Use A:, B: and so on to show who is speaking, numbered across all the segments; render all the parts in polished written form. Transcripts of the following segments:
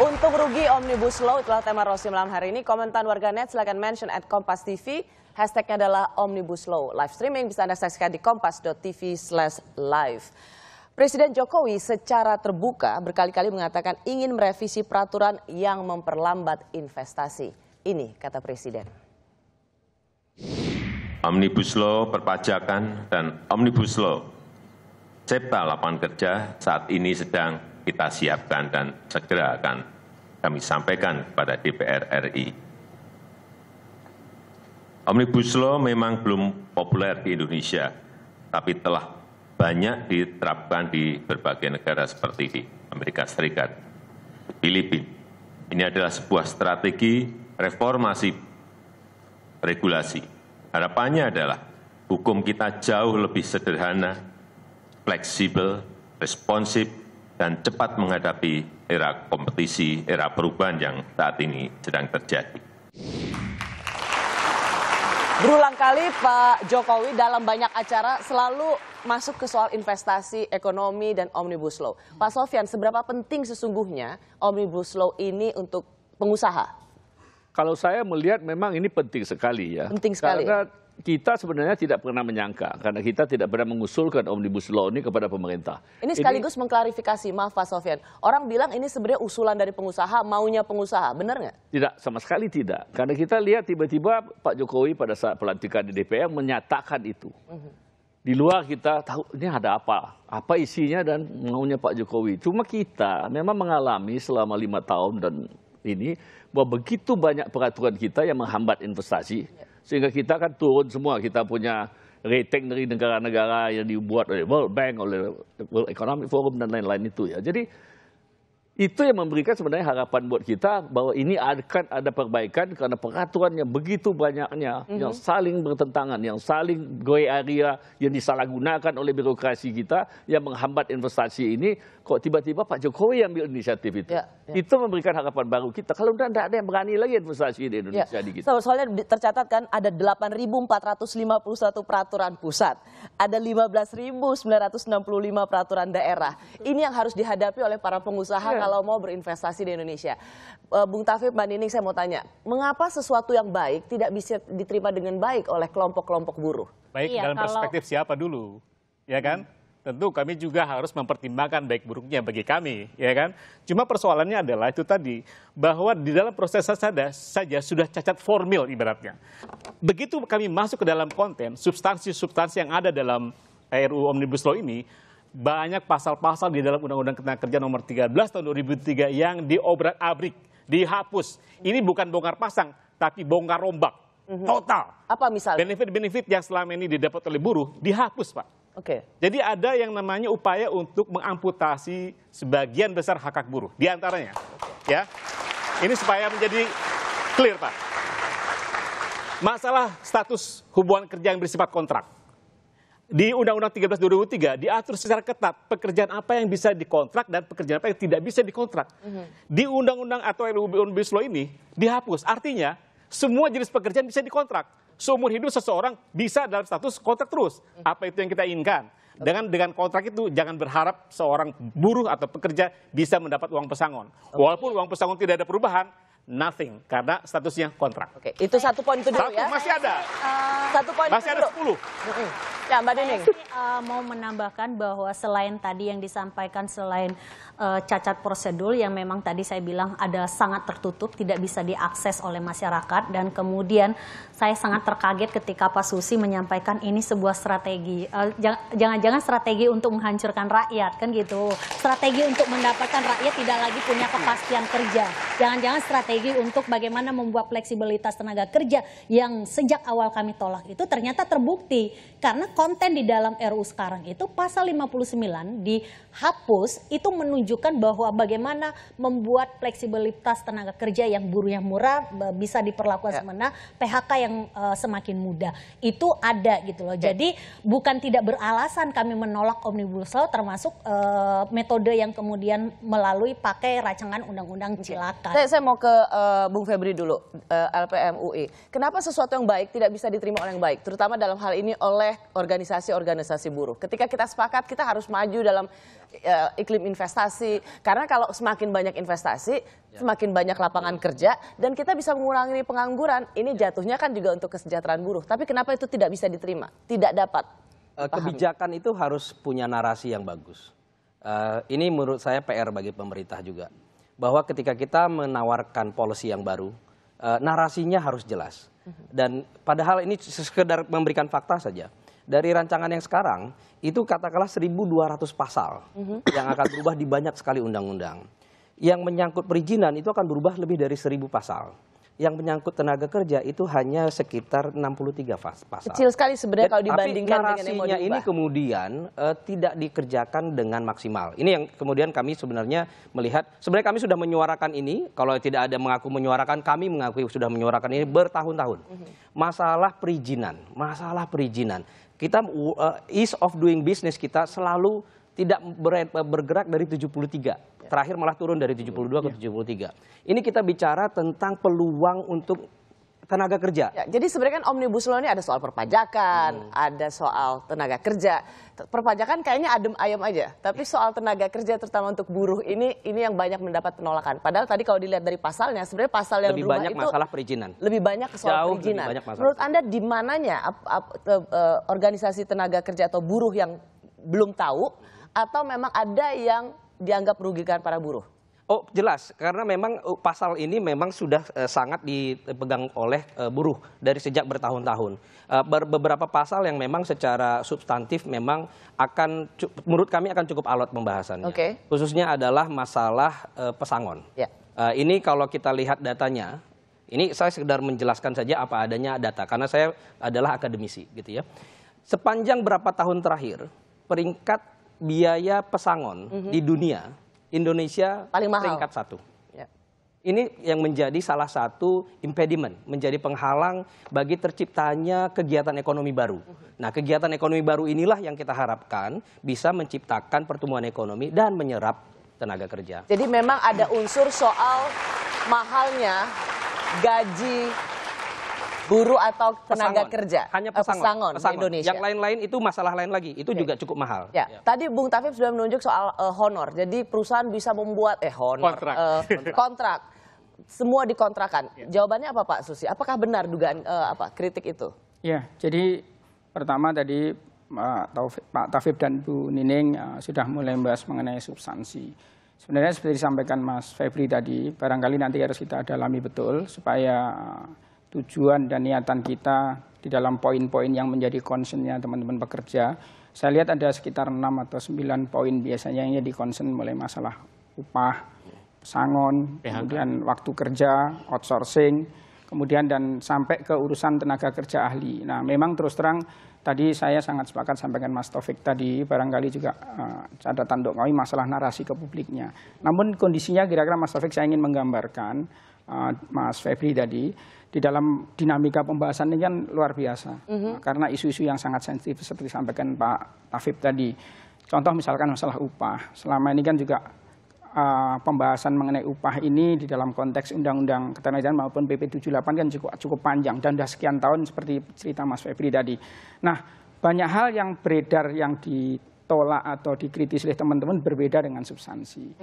A: Untung rugi Omnibus Law itulah tema Rosi malam hari ini. Komentar warganet silakan mention @Kompas TV. Hashtagnya adalah Omnibus Law. Live streaming bisa Anda saksikan di kompas.tv/live. Presiden Jokowi secara terbuka berkali-kali mengatakan ingin merevisi peraturan yang memperlambat investasi. Ini kata Presiden.
B: Omnibus Law perpajakan dan Omnibus Law Cipta Lapangan Kerja saat ini sedang kita siapkan dan segera akan kami sampaikan kepada DPR RI. Omnibus Law memang belum populer di Indonesia, tapi telah banyak diterapkan di berbagai negara seperti di Amerika Serikat, Filipina. Ini adalah sebuah strategi reformasi regulasi. Harapannya adalah hukum kita jauh lebih sederhana, fleksibel, responsif, dan cepat menghadapi era kompetisi, era perubahan yang saat ini sedang terjadi.
A: Berulang kali Pak Jokowi dalam banyak acara selalu masuk ke soal investasi, ekonomi, dan Omnibus Law. Pak Sofyan, seberapa penting sesungguhnya Omnibus Law ini untuk pengusaha?
C: Kalau saya melihat memang ini penting sekali ya.
A: Penting sekali.
C: Karena kita sebenarnya tidak pernah menyangka, karena kita tidak pernah mengusulkan Omnibus Law ini kepada pemerintah.
A: Ini sekaligus mengklarifikasi, maaf Pak Sofyan. Orang bilang ini sebenarnya usulan dari pengusaha, maunya pengusaha, benar nggak?
C: Tidak, sama sekali tidak. Karena kita lihat tiba-tiba Pak Jokowi pada saat pelantikan di DPR menyatakan itu. Di luar kita tahu ini ada apa isinya dan maunya Pak Jokowi. Cuma kita memang mengalami selama 5 tahun dan ini bahwa begitu banyak peraturan kita yang menghambat investasi. Sehingga kita kan turun semua, kita punya rating dari negara-negara yang dibuat oleh World Bank, oleh World Economic Forum, dan lain-lain itu ya. Jadi itu yang memberikan sebenarnya harapan buat kita bahwa ini akan ada perbaikan karena peraturan yang begitu banyaknya, yang saling bertentangan, yang saling gray area, yang disalahgunakan oleh birokrasi kita, yang menghambat investasi ini, kok tiba-tiba Pak Jokowi ambil inisiatif itu. Itu memberikan harapan baru kita. Kalau tidak ada yang berani lagi investasi di Indonesia.
A: Soalnya tercatat kan ada 8.451 peraturan pusat, ada 15.965 peraturan daerah. Ini yang harus dihadapi oleh para pengusaha kalau mau berinvestasi di Indonesia. Bung Taufik, Mbak Nining, saya mau tanya, mengapa sesuatu yang baik tidak bisa diterima dengan baik oleh kelompok-kelompok buruh?
D: Baik, dalam perspektif siapa dulu, ya kan? Tentu kami juga harus mempertimbangkan baik buruknya bagi kami, ya kan? Cuma persoalannya adalah itu tadi, bahwa di dalam proses saja sudah cacat formil ibaratnya. Begitu kami masuk ke dalam konten, substansi-substansi yang ada dalam RUU Omnibus Law ini, banyak pasal-pasal di dalam Undang-Undang Ketenagakerjaan nomor 13 tahun 2003 yang diobrak-abrik, dihapus. Ini bukan bongkar pasang, tapi bongkar rombak. Total.
A: Apa misalnya?
D: Benefit-benefit yang selama ini didapat oleh buruh dihapus, Pak. Jadi ada yang namanya upaya untuk mengamputasi sebagian besar hak-hak buruh. Di antaranya, ya, ini supaya menjadi clear, Pak. Masalah status hubungan kerja yang bersifat kontrak. Di Undang-Undang 13 2003 diatur secara ketat pekerjaan apa yang bisa dikontrak dan pekerjaan apa yang tidak bisa dikontrak. Di Undang-Undang atau RUU Omnibus Law ini dihapus. Artinya semua jenis pekerjaan bisa dikontrak. Seumur hidup seseorang bisa dalam status kontrak terus. Apa itu yang kita inginkan? Dengan kontrak itu jangan berharap seorang buruh atau pekerja bisa mendapat uang pesangon. Walaupun uang pesangon tidak ada perubahan, nothing, karena statusnya kontrak.
A: Itu satu poin itu dulu ya.
D: Masih ada.
A: Satu poin
D: masih ada 10.
A: Ya, Mbak Nining.
E: Mau menambahkan bahwa selain tadi yang disampaikan, selain cacat prosedur yang memang tadi saya bilang ada sangat tertutup, tidak bisa diakses oleh masyarakat, dan kemudian saya sangat terkaget ketika Pak Susi menyampaikan ini sebuah strategi. Jangan-jangan strategi untuk menghancurkan rakyat, kan gitu. Strategi untuk mendapatkan rakyat tidak lagi punya kepastian kerja. Jangan-jangan strategi untuk bagaimana membuat fleksibilitas tenaga kerja yang sejak awal kami tolak itu ternyata terbukti. Karena konten di dalam RUU sekarang itu pasal 59 dihapus, itu menunjukkan bahwa bagaimana membuat fleksibilitas tenaga kerja yang buruh yang murah bisa diperlakukan semena, PHK yang semakin mudah. Itu ada gitu loh. Jadi bukan tidak beralasan kami menolak Omnibus Law, termasuk metode yang kemudian melalui pakai rancangan undang-undang Cilaka.
A: Saya mau ke Bung Febri dulu, LPM UI. Kenapa sesuatu yang baik tidak bisa diterima oleh yang baik, terutama dalam hal ini oleh organisasi-organisasi buruh. Ketika kita sepakat, kita harus maju dalam iklim investasi. Karena kalau semakin banyak investasi, semakin banyak lapangan kerja, dan kita bisa mengurangi pengangguran. Ini jatuhnya kan juga untuk kesejahteraan buruh. Tapi kenapa itu tidak bisa diterima? Tidak dapat.
F: Kebijakan itu harus punya narasi yang bagus. Ini menurut saya PR bagi pemerintah juga. Bahwa ketika kita menawarkan policy yang baru, narasinya harus jelas. Dan padahal ini sekedar memberikan fakta saja. Dari rancangan yang sekarang, itu katakanlah 1.200 pasal yang akan berubah di banyak sekali undang-undang. Yang menyangkut perizinan itu akan berubah lebih dari 1.000 pasal. Yang menyangkut tenaga kerja itu hanya sekitar 63 pasal.
A: Kecil sekali sebenarnya kalau dibandingkan dengan yang mau
F: narasinya
A: diubah.
F: ini kemudian tidak dikerjakan dengan maksimal. Ini yang kemudian kami sebenarnya melihat, sebenarnya kami sudah menyuarakan ini, kalau tidak ada mengaku menyuarakan, kami mengaku sudah menyuarakan ini bertahun-tahun. Masalah perizinan. Kita ease of doing business kita selalu tidak bergerak dari 73. Terakhir malah turun dari 72 ke 73. Ini kita bicara tentang peluang untuk tenaga kerja.
A: Ya, jadi sebenarnya kan Omnibus Law ini ada soal perpajakan, ada soal tenaga kerja. Perpajakan kayaknya adem ayem aja, tapi soal tenaga kerja terutama untuk buruh ini yang banyak mendapat penolakan. Padahal tadi kalau dilihat dari pasalnya, sebenarnya pasal yang
F: lebih
A: berubah
F: banyak
A: itu
F: masalah perizinan.
A: Lebih banyak soal perizinan. Menurut Anda di mananya organisasi tenaga kerja atau buruh yang belum tahu, atau memang ada yang dianggap merugikan para buruh?
F: Oh jelas, karena memang pasal ini memang sudah sangat dipegang oleh buruh dari sejak bertahun-tahun. Beberapa pasal yang memang secara substantif memang akan, menurut kami akan cukup alot pembahasannya. Khususnya adalah masalah pesangon. Ini kalau kita lihat datanya, ini saya sekedar menjelaskan saja apa adanya data, karena saya adalah akademisi gitu ya. Sepanjang berapa tahun terakhir, peringkat biaya pesangon di dunia, Indonesia
A: paling mahal.
F: Peringkat 1. Ini yang menjadi salah satu impediment, menjadi penghalang bagi terciptanya kegiatan ekonomi baru. Nah, kegiatan ekonomi baru inilah yang kita harapkan bisa menciptakan pertumbuhan ekonomi dan menyerap tenaga kerja.
A: Jadi memang ada unsur soal mahalnya gaji buruh atau tenaga kerja.
F: Hanya pesangon
A: di Indonesia.
F: Yang lain-lain itu masalah lain lagi. Itu juga cukup mahal.
A: Tadi Bung Tafib sudah menunjuk soal honor. Jadi perusahaan bisa membuat kontrak. Semua dikontrakan. Jawabannya apa Pak Susi? Apakah benar dugaan kritik itu?
G: Ya, jadi pertama tadi Pak Tafib dan Bu Nining sudah mulai membahas mengenai substansi. Sebenarnya seperti disampaikan Mas Febri tadi, barangkali nanti harus kita dalami betul supaya tujuan dan niatan kita di dalam poin-poin yang menjadi concern-nya teman-teman pekerja. Saya lihat ada sekitar 6 atau 9 poin biasanya yang jadi concern, mulai masalah upah, pesangon, kemudian waktu kerja, outsourcing, kemudian dan sampai ke urusan tenaga kerja ahli. Nah, memang terus terang tadi saya sangat sepakat sampaikan Mas Taufik tadi, barangkali juga catatan untuk kami masalah narasi ke publiknya. Namun kondisinya kira-kira Mas Taufik saya ingin menggambarkan, Mas Febri tadi, di dalam dinamika pembahasan ini kan luar biasa. Karena isu-isu yang sangat sensitif seperti disampaikan Pak Tafib tadi. Contoh misalkan masalah upah. Selama ini kan juga pembahasan mengenai upah ini di dalam konteks Undang-Undang Ketenagakerjaan maupun PP 78 kan cukup panjang. Dan sudah sekian tahun seperti cerita Mas Febri tadi. Nah, banyak hal yang beredar yang ditolak atau dikritis oleh teman-teman berbeda dengan substansi.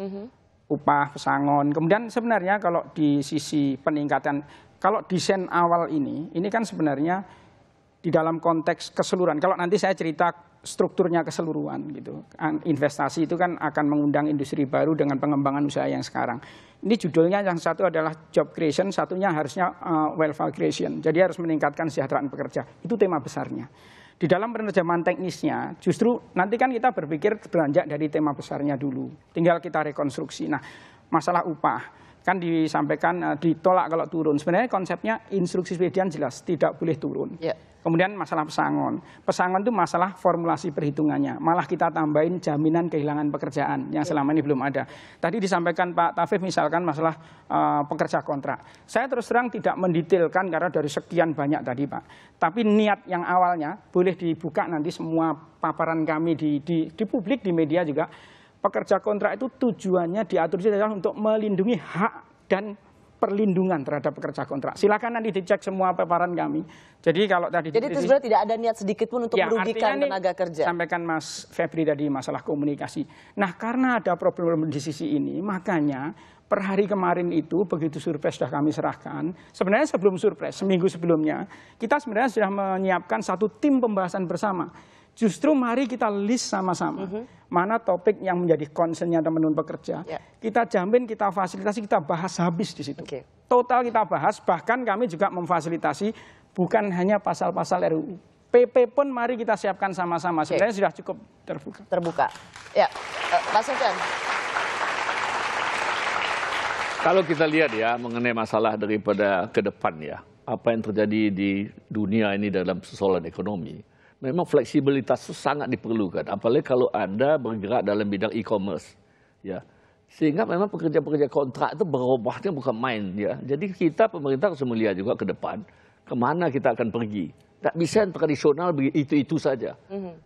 G: Upah, pesangon. Kemudian sebenarnya kalau di sisi peningkatan, kalau desain awal ini kan sebenarnya di dalam konteks keseluruhan. Kalau nanti saya cerita strukturnya keseluruhan gitu. Investasi itu kan akan mengundang industri baru dengan pengembangan usaha yang sekarang. Ini judulnya yang satu adalah job creation, satunya harusnya welfare creation. Jadi harus meningkatkan kesejahteraan pekerja. Itu tema besarnya. Di dalam penerjemahan teknisnya, justru nanti kan kita berpikir beranjak dari tema besarnya dulu. Tinggal kita rekonstruksi. Nah, masalah upah kan disampaikan ditolak kalau turun. Sebenarnya konsepnya instruksi presiden jelas tidak boleh turun. Kemudian masalah pesangon. Pesangon itu masalah formulasi perhitungannya. Malah kita tambahin jaminan kehilangan pekerjaan yang selama ini belum ada. Tadi disampaikan Pak Tafib misalkan masalah pekerja kontrak. Saya terus terang tidak mendetailkan karena dari sekian banyak tadi Pak. Tapi niat yang awalnya boleh dibuka nanti semua paparan kami di publik, di media juga. Pekerja kontrak itu tujuannya diatur adalah untuk melindungi hak dan perlindungan terhadap pekerja kontrak. Silakan nanti dicek semua paparan kami. Jadi kalau tadi
A: itu sebenarnya tidak ada niat sedikit pun untuk merugikan tenaga kerja.
G: Sampaikan Mas Febri tadi masalah komunikasi. Nah, karena ada problem di sisi ini, makanya per hari kemarin itu begitu surprise sudah kami serahkan, sebenarnya sebelum surprise, seminggu sebelumnya, kita sebenarnya sudah menyiapkan satu tim pembahasan bersama. Justru mari kita list sama-sama mana topik yang menjadi concern-nya teman-teman pekerja. Kita jamin, kita fasilitasi, kita bahas habis di situ. Total kita bahas, bahkan kami juga memfasilitasi bukan hanya pasal-pasal RUU. PP pun mari kita siapkan sama-sama. Sebenarnya sudah cukup terbuka.
A: Ya, Pak Sofyan.
C: Kalau kita lihat ya mengenai masalah daripada ke depan ya, apa yang terjadi di dunia ini dalam persoalan ekonomi, memang fleksibilitas itu sangat diperlukan, apalagi kalau Anda bergerak dalam bidang e-commerce, ya. Sehingga memang pekerja-pekerja kontrak itu berubahnya bukan main, ya. Jadi kita pemerintah harus melihat juga ke depan, kemana kita akan pergi. Tak bisa yang tradisional itu saja.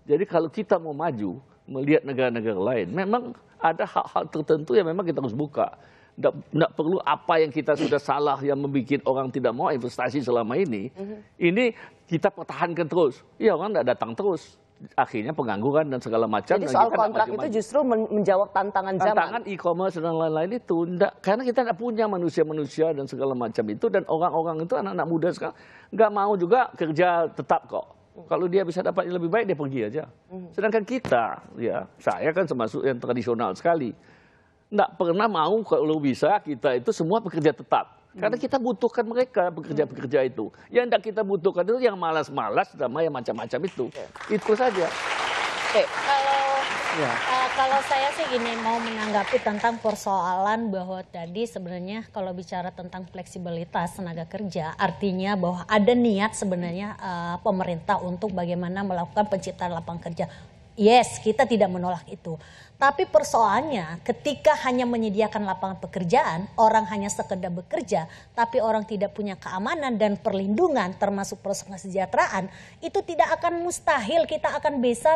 C: Jadi kalau kita mau maju, melihat negara-negara lain, memang ada hal-hal tertentu yang memang kita harus buka. Tidak perlu apa yang kita sudah salah yang membuat orang tidak mau investasi selama ini. Ini kita pertahankan terus. Ya orang tidak datang terus. Akhirnya pengangguran dan segala macam.
A: Jadi soal kontrak itu justru menjawab tantangan zaman.
C: Tantangan e-commerce dan lain-lain itu. Karena kita tidak punya manusia-manusia dan segala macam itu. Dan orang-orang itu anak-anak muda sekarang nggak mau juga kerja tetap kok. Kalau dia bisa dapat yang lebih baik, dia pergi aja. Sedangkan kita, ya saya kan termasuk yang tradisional sekali. Nggak pernah mau kalau bisa kita itu semua pekerja tetap. Karena kita butuhkan mereka, pekerja-pekerja itu. Yang tidak kita butuhkan itu yang malas-malas sama yang macam-macam itu. Itu saja.
E: Kalau saya sih gini, mau menanggapi tentang persoalan bahwa tadi sebenarnya kalau bicara tentang fleksibilitas tenaga kerja, artinya bahwa ada niat sebenarnya pemerintah untuk bagaimana melakukan penciptaan lapangan kerja. Yes, kita tidak menolak itu. Tapi persoalannya ketika hanya menyediakan lapangan pekerjaan, orang hanya sekedar bekerja, tapi orang tidak punya keamanan dan perlindungan termasuk persoalan kesejahteraan, itu tidak akan mustahil kita akan bisa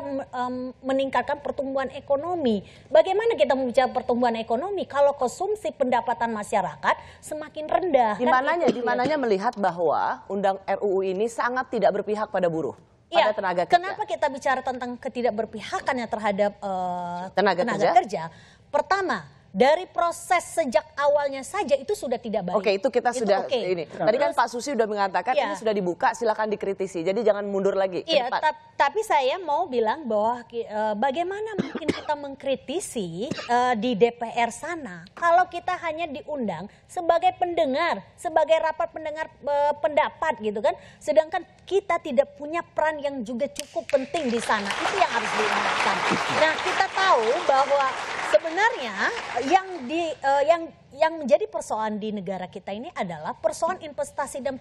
E: meningkatkan pertumbuhan ekonomi. Bagaimana kita membicara pertumbuhan ekonomi kalau konsumsi pendapatan masyarakat semakin rendah?
A: Di mananya melihat bahwa RUU ini sangat tidak berpihak pada buruh?
E: Ya, kenapa kita bicara tentang ketidakberpihakannya terhadap tenaga kerja? Pertama, dari proses sejak awalnya saja itu sudah tidak baik.
A: Oke, itu kita sudah ini. Tadi kan Pak Susi sudah mengatakan ini sudah dibuka, silakan dikritisi. Jadi jangan mundur lagi.
E: Iya, tapi saya mau bilang bahwa bagaimana mungkin kita mengkritisi di DPR sana kalau kita hanya diundang sebagai pendengar, sebagai rapat pendengar pendapat gitu kan. Sedangkan kita tidak punya peran yang juga cukup penting di sana. Itu yang harus diingatkan. Nah, kita tahu bahwa sebenarnya yang menjadi persoalan di negara kita ini adalah persoalan investasi dan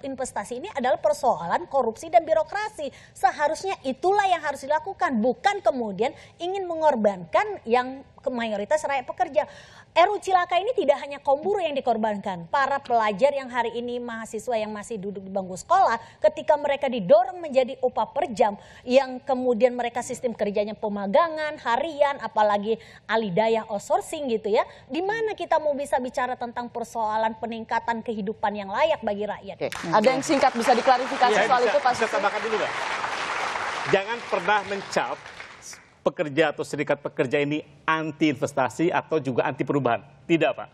E: investasi ini adalah persoalan korupsi dan birokrasi. Seharusnya itulah yang harus dilakukan, bukan kemudian ingin mengorbankan yang mayoritas rakyat pekerja. RUU Cilaka ini tidak hanya kaum buruh yang dikorbankan. Para pelajar yang hari ini mahasiswa yang masih duduk di bangku sekolah, ketika mereka didorong menjadi upah per jam, yang kemudian mereka sistem kerjanya pemagangan, harian, apalagi alidayah outsourcing gitu ya. Di mana kita mau bisa bicara tentang persoalan peningkatan kehidupan yang layak bagi rakyat?
A: Ada yang singkat bisa diklarifikasi soal itu Pak Susi?
D: Saya tambahkan dulu ya. Jangan pernah mencap pekerja atau serikat pekerja ini anti investasi atau juga anti perubahan. Tidak, Pak.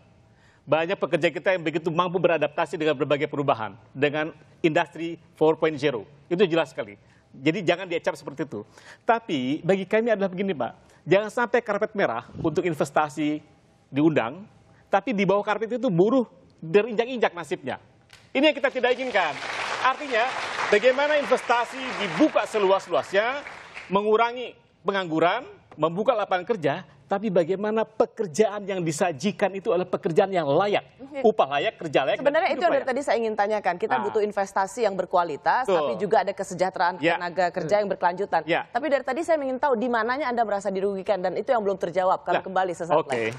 D: Banyak pekerja kita yang begitu mampu beradaptasi dengan berbagai perubahan. Dengan industri 4.0. Itu jelas sekali. Jadi jangan diecap seperti itu. Tapi bagi kami adalah begini, Pak. Jangan sampai karpet merah untuk investasi diundang. Tapi di bawah karpet itu buruh berinjak-injak nasibnya. Ini yang kita tidak inginkan. Artinya bagaimana investasi dibuka seluas-luasnya, mengurangi pengangguran, membuka lapangan kerja, tapi bagaimana pekerjaan yang disajikan itu adalah pekerjaan yang layak, upah layak, kerja layak.
A: Sebenarnya itu yang dari tadi saya ingin tanyakan. Kita butuh investasi yang berkualitas, tapi juga ada kesejahteraan tenaga kerja yang berkelanjutan. Tapi dari tadi saya ingin tahu di mananya Anda merasa dirugikan dan itu yang belum terjawab. Kalau kembali sesaat lagi.